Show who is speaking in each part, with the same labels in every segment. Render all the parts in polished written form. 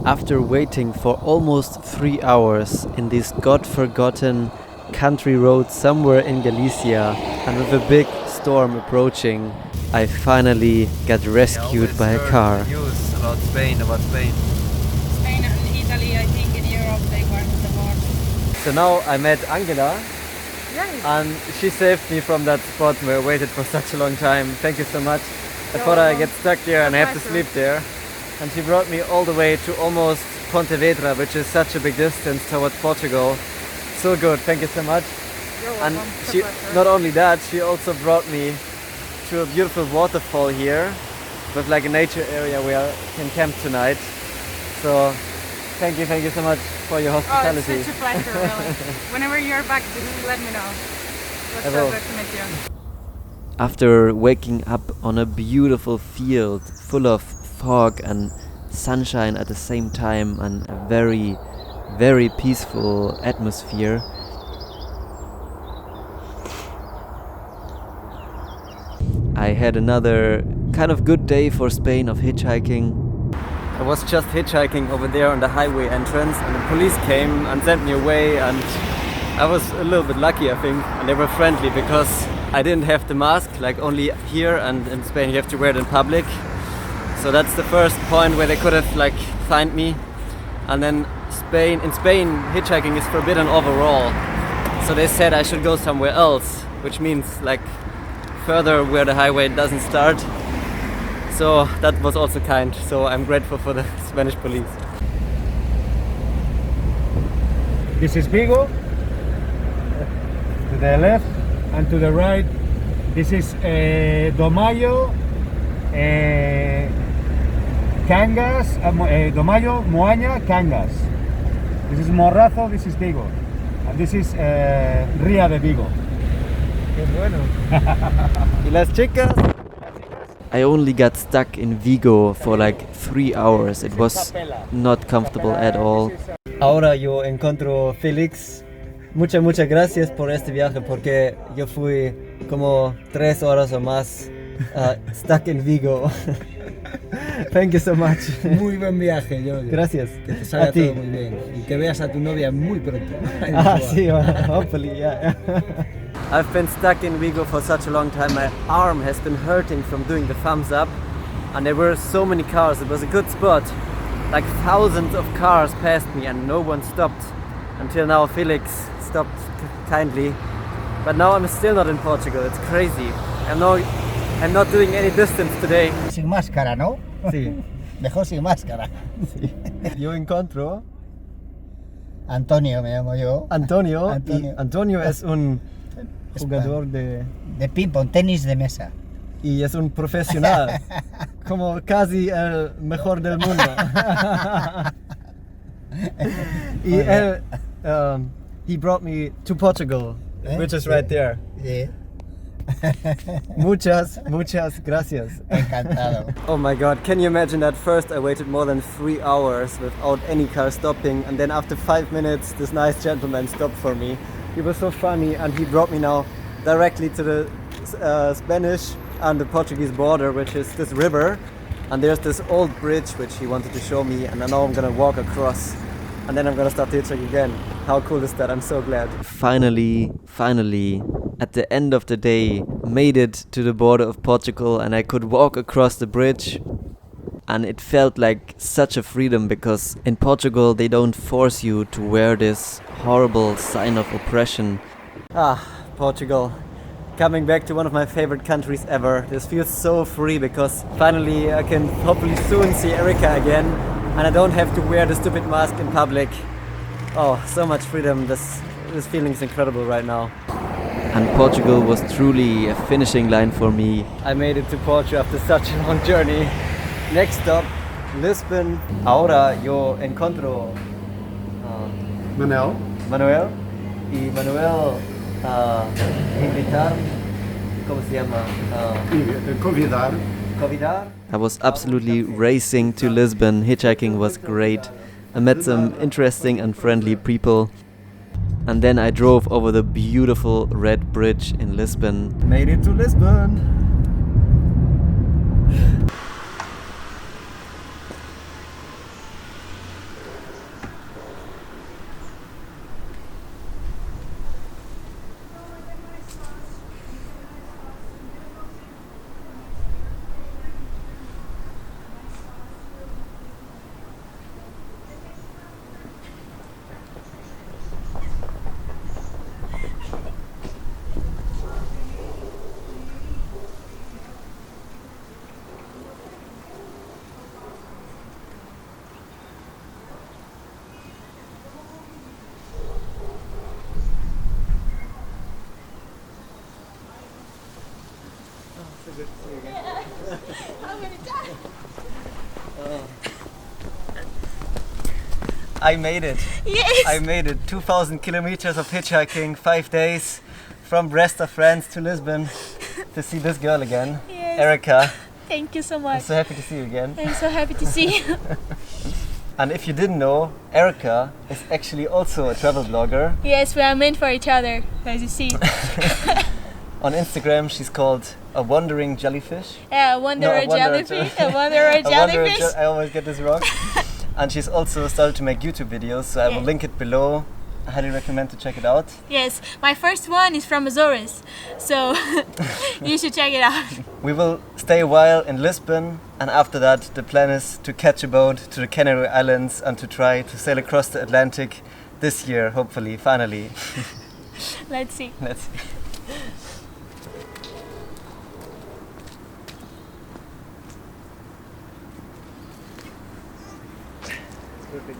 Speaker 1: After waiting for almost 3 hours in this god-forgotten country road somewhere in Galicia and with a big storm approaching, I finally got rescued by a car.
Speaker 2: News about Spain.
Speaker 3: Spain and Italy, I think in Europe they weren't the worst.
Speaker 1: So now I met Angela
Speaker 3: Yes.
Speaker 1: and she saved me from that spot where I waited for such a long time. Thank you so much. I
Speaker 3: You're
Speaker 1: thought I
Speaker 3: welcome.
Speaker 1: get stuck there and I have to
Speaker 3: pleasure.
Speaker 1: sleep there. And she brought me all the way to almost Pontevedra, which is such a big distance towards Portugal. So good, thank you so much.
Speaker 3: You're
Speaker 1: And
Speaker 3: welcome. It's a
Speaker 1: she,
Speaker 3: pleasure.
Speaker 1: not only that, she also brought me to a beautiful waterfall here with like a nature area where I can camp tonight. So thank you so much for your
Speaker 3: Oh, it's
Speaker 1: hospitality.
Speaker 3: such a pleasure, really. Whenever you're back, just let me know. Let's
Speaker 1: I will.
Speaker 3: so good to meet you.
Speaker 1: After waking up on a beautiful field full of fog and sunshine at the same time and a very, very peaceful atmosphere, I had another kind of good day for Spain of hitchhiking. I was just hitchhiking over there on the highway entrance and the police came and sent me away, and I was a little bit lucky, I think, and they were friendly because I didn't have the mask, like only here, and in Spain you have to wear it in public. So that's the first point where they could have like fined me. And then in Spain hitchhiking is forbidden overall. So they said I should go somewhere else, which means like further where the highway doesn't start. So that was also kind. So I'm grateful for the Spanish police.
Speaker 4: This is Vigo, to the left, and to the right, this is Domayo, Cangas, Domayo, Moaña, Cangas. This is Morrazo, this is Vigo, and this is Ría de Vigo.
Speaker 1: Qué bueno. ¿Y las chicas? I only got stuck in Vigo for like 3 hours. It was not comfortable at all. Ahora yo encuentro Félix. Muchas gracias por este viaje porque yo fui como 3 horas o más stuck in Vigo. Thank you so much.
Speaker 5: Muy buen viaje, Jojo.
Speaker 1: Gracias.
Speaker 5: Que te salga
Speaker 1: A ti.
Speaker 5: todo muy bien. Y que veas a tu novia muy pronto.
Speaker 1: Ah, sí, hopefully, yeah. I've been stuck in Vigo for such a long time. My arm has been hurting from doing the thumbs up, and there were so many cars. It was a good spot. Like thousands of cars passed me and no one stopped. Until now Felix stopped kindly. But now I'm still not in Portugal. It's crazy. I'm not doing any distance today.
Speaker 5: Sin máscara, ¿no?
Speaker 1: Sí.
Speaker 5: Mejor sin máscara.
Speaker 1: Yo encuentro
Speaker 5: Antonio me llamo yo.
Speaker 1: Antonio.
Speaker 5: Antonio.
Speaker 1: Y Antonio es un jugador de...
Speaker 5: ping-pong, tenis de mesa.
Speaker 1: Y es un profesional, como casi el mejor del mundo. Y él, he brought me to Portugal, which is right there.
Speaker 5: Sí.
Speaker 1: Muchas gracias.
Speaker 5: Encantado.
Speaker 1: Oh my god, can you imagine that? First I waited more than 3 hours without any car stopping, and then after 5 minutes this nice gentleman stopped for me. He was so funny and he brought me now directly to the Spanish and the Portuguese border, which is this river, and there's this old bridge which he wanted to show me, and now I'm gonna walk across and then I'm gonna start hitchhiking again. How cool is that? I'm so glad. Finally, at the end of the day, made it to the border of Portugal and I could walk across the bridge. And it felt like such a freedom because in Portugal they don't force you to wear this horrible sign of oppression. Ah, Portugal. Coming back to one of my favorite countries ever. This feels so free because finally I can hopefully soon see Erica again and I don't have to wear the stupid mask in public. Oh, so much freedom. This feeling is incredible right now. And Portugal was truly a finishing line for me. I made it to Portugal after such a long journey. Next stop, Lisbon. Ahora yo encuentro Manuel. Y Manuel invitar, ¿cómo se llama? Convidar. I was absolutely racing to Lisbon. Hitchhiking was great. I met some interesting and friendly people. And then I drove over the beautiful red bridge in Lisbon. Made it to Lisbon! I made it.
Speaker 2: Yes.
Speaker 1: I made it. 2,000 kilometers of hitchhiking, 5 days from Brest of France to Lisbon to see this girl again,
Speaker 2: Yes.
Speaker 1: Erica.
Speaker 2: Thank you so
Speaker 1: I'm
Speaker 2: much.
Speaker 1: so happy to see you again.
Speaker 2: I'm so happy to see you.
Speaker 1: And if you didn't know, Erica is actually also a travel blogger.
Speaker 2: Yes, we are meant for each other, as you see.
Speaker 1: On Instagram, she's called a wandering jellyfish.
Speaker 2: Yeah, a wanderer jellyfish. A wanderer jellyfish.
Speaker 1: I always get this wrong. And she's also started to make YouTube videos, so I will
Speaker 2: Yeah.
Speaker 1: link it below. I highly recommend to check it out.
Speaker 2: Yes, my first one is from Azores, so you should check it out.
Speaker 1: We will stay a while in Lisbon, and after that the plan is to catch a boat to the Canary Islands and to try to sail across the Atlantic this year, hopefully, finally.
Speaker 2: Let's see.
Speaker 1: Let's see. Perfect.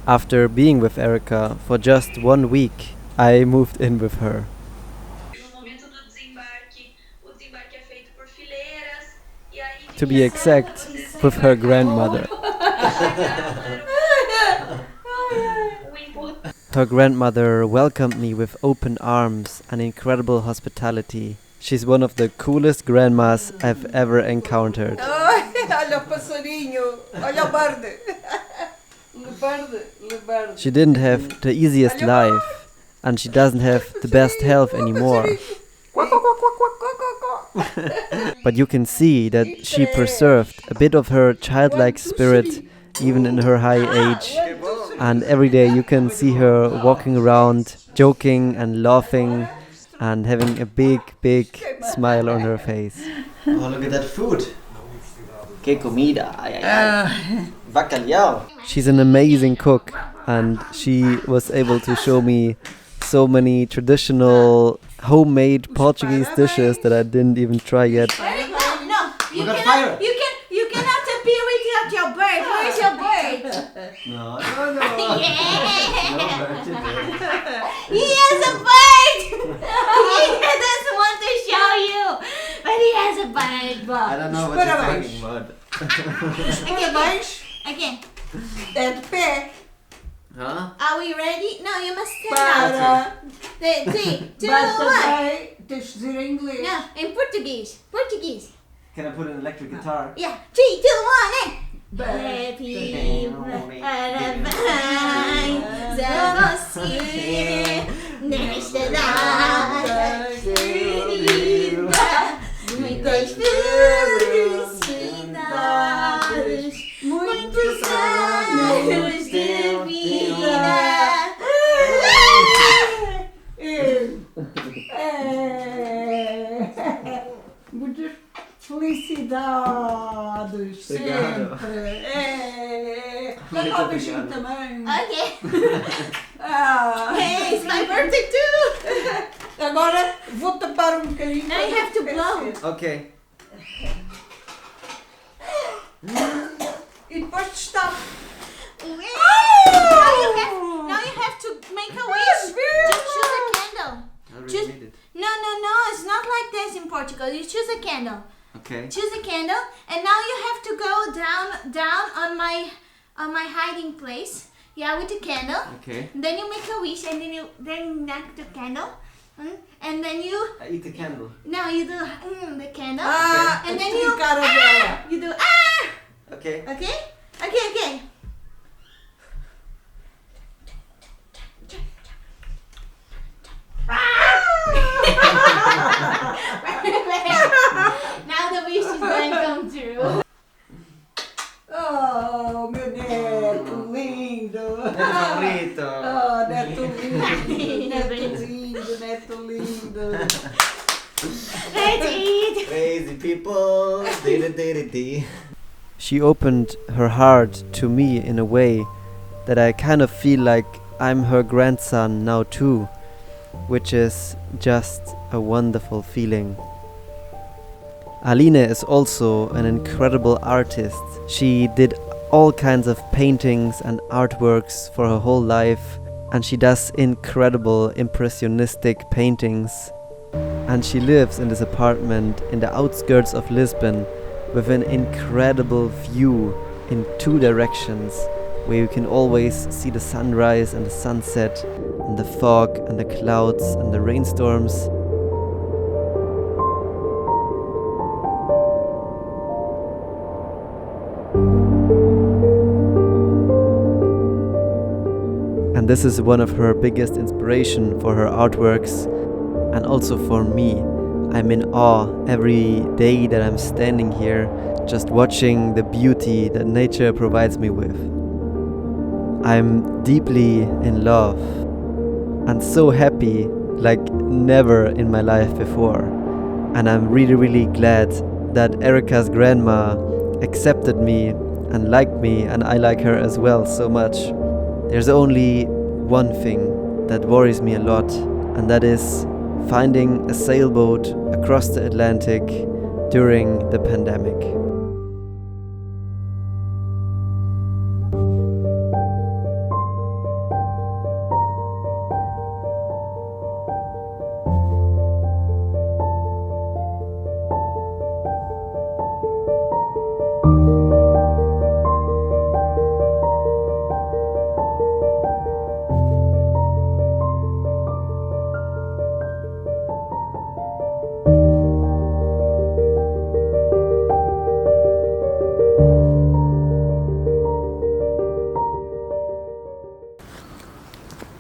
Speaker 1: After being with Erica for just 1 week, I moved in with her. To be exact, with her grandmother. Her grandmother welcomed me with open arms and incredible hospitality. She's one of the coolest grandmas I've ever encountered.
Speaker 6: Olha o passarinho, olha o verde. Verde.
Speaker 1: She didn't have the easiest life, and she doesn't have the best health anymore. But you can see that she preserved a bit of her childlike spirit even in her high age. And every day you can see her walking around, joking and laughing and having a big, big smile on her face. Oh, look at that food. Que comida. Ay, ay, ay. Bacalhau. She's an amazing cook, and she was able to show me so many traditional homemade Portuguese dishes that I didn't even try yet.
Speaker 2: No,
Speaker 1: We got fire.
Speaker 2: you cannot appear without your bird. Where's your bird?
Speaker 1: No.
Speaker 2: He has a bird! He doesn't want to show you, but he has a bird, Bob.
Speaker 1: I don't know what you're talking about.
Speaker 2: Again.
Speaker 6: É de pé.
Speaker 1: Huh?
Speaker 2: Are we ready? No, you must stand out.
Speaker 6: Para.
Speaker 2: 3, 2,
Speaker 6: Mas
Speaker 2: 1.
Speaker 6: também tens de dizer em inglês.
Speaker 2: No, in Portuguese. Portuguese.
Speaker 1: Can I put an electric guitar?
Speaker 2: Yeah. 3, 2, 1, and.
Speaker 6: Happy
Speaker 2: Parabéns a você nesta data querida. Muitas felicidades, muitos anos de vida.
Speaker 6: Muitas felicidades
Speaker 1: Obrigado.
Speaker 6: sempre. Dá um beijinho também.
Speaker 2: Okay.
Speaker 6: Ah.
Speaker 2: Hey, it's my birthday too.
Speaker 6: Agora vou tapar um bocadinho.
Speaker 2: Now you have to blow.
Speaker 1: Okay.
Speaker 6: E depois destapo.
Speaker 2: Now you have to make a wish. Just choose a candle.
Speaker 1: I already
Speaker 2: Choose-
Speaker 1: made it.
Speaker 2: No, it's not like this in Portugal. You choose a candle.
Speaker 1: Okay.
Speaker 2: Choose a candle, and now you have to go down on my hiding place. Yeah, with the candle.
Speaker 1: Okay.
Speaker 2: Then you make a wish, and then you knock the candle, and then you
Speaker 1: I eat the candle.
Speaker 2: now you do the candle,
Speaker 6: Ah,
Speaker 2: and then
Speaker 6: eu
Speaker 2: you
Speaker 6: cara dela.
Speaker 2: you do
Speaker 1: Okay.
Speaker 2: okay. Now the wish is going to come true.
Speaker 6: Oh, meu neto lindo.
Speaker 1: Favorito.
Speaker 6: Oh, neto lindo, neto lindo.
Speaker 2: Let's eat.
Speaker 1: Crazy people. She opened her heart to me in a way that I kind of feel like I'm her grandson now too, which is just a wonderful feeling. Aline is also an incredible artist. She did all kinds of paintings and artworks for her whole life, and she does incredible impressionistic paintings. And she lives in this apartment in the outskirts of Lisbon with an incredible view in 2 directions, where you can always see the sunrise and the sunset, and the fog and the clouds and the rainstorms. And this is one of her biggest inspiration for her artworks, and also for me. I'm in awe every day that I'm standing here, just watching the beauty that nature provides me with. I'm deeply in love and so happy like never in my life before. And I'm really glad that Erika's grandma accepted me and liked me, and I like her as well so much. There's only one thing that worries me a lot, and that is finding a sailboat across the Atlantic during the pandemic.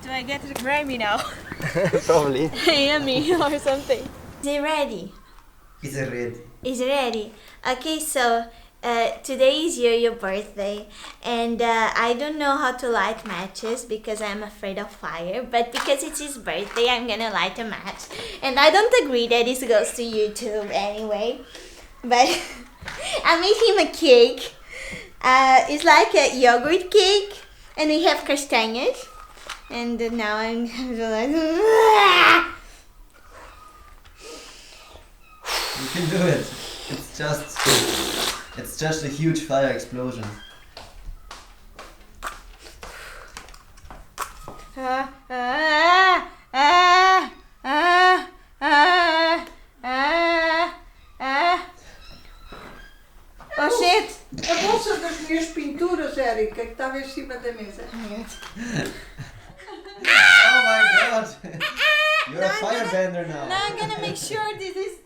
Speaker 2: Do I get to Grammy now?
Speaker 1: Probably.
Speaker 2: Yummy or something. Is it ready?
Speaker 1: Is it red?
Speaker 2: Is ready. Okay, so today is your birthday, and I don't know how to light matches because I'm afraid of fire, but because it's his birthday, I'm gonna light a match. And I don't agree that this goes to YouTube anyway, but I made him a cake. It's like a yogurt cake, and we have castanhas, and now I'm like...
Speaker 1: You can do it. It's just a huge fire explosion.
Speaker 2: Oh shit!
Speaker 6: Eu vou saber as minhas pinturas, Érica, que estava em cima da mesa.
Speaker 1: Oh my god! You're a firebender now.
Speaker 2: Now I'm gonna make sure this is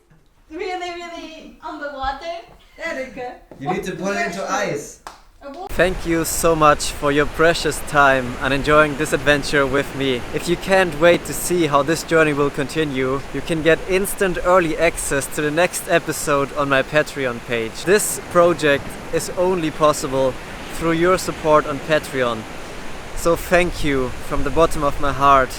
Speaker 2: really on the water.
Speaker 6: Érica.
Speaker 1: You need to put it into ice. Thank you so much for your precious time and enjoying this adventure with me. If you can't wait to see how this journey will continue, you can get instant early access to the next episode on my Patreon page. This project is only possible through your support on Patreon. So thank you from the bottom of my heart